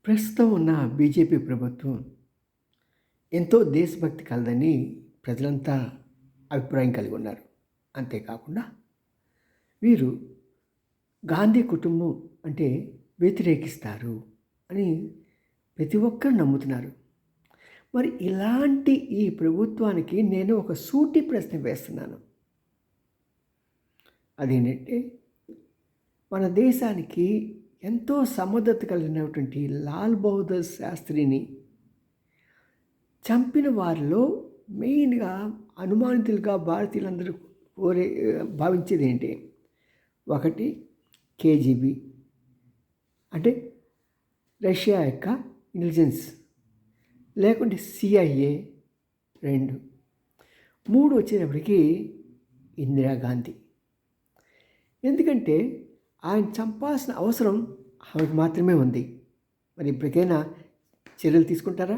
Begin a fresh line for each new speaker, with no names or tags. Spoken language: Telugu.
ప్రస్తుతం ఉన్న బీజేపీ ప్రభుత్వం ఎంతో దేశభక్తి కలదని ప్రజలంతా అభిప్రాయం కలిగి ఉన్నారు. అంతేకాకుండా వీరు గాంధీ కుటుంబం అంటే వ్యతిరేకిస్తారు అని ప్రతి ఒక్కరు నమ్ముతున్నారు. మరి ఇలాంటి ఈ ప్రభుత్వానికి నేను ఒక సూటి ప్రశ్న వేస్తున్నాను. అదేంటంటే మన దేశానికి ఎంతో సమర్థత కలిగినటువంటి లాల్ బహదూర్ శాస్త్రిని చంపిన వారిలో మెయిన్‌గా అనుమానితులుగా భారతీయులందరూ కోరే భావించేది ఏంటి? ఒకటి కేజీబీ అంటే రష్యా యొక్క ఇంటెలిజెన్స్, లేకుంటే సిఐఏ 2, 3 వచ్చేటప్పటికి ఇందిరాగాంధీ. ఎందుకంటే ఆయన చంపాల్సిన అవసరం ఆమెకు మాత్రమే ఉంది. మరి ఇప్పటికైనా చర్యలు తీసుకుంటారా?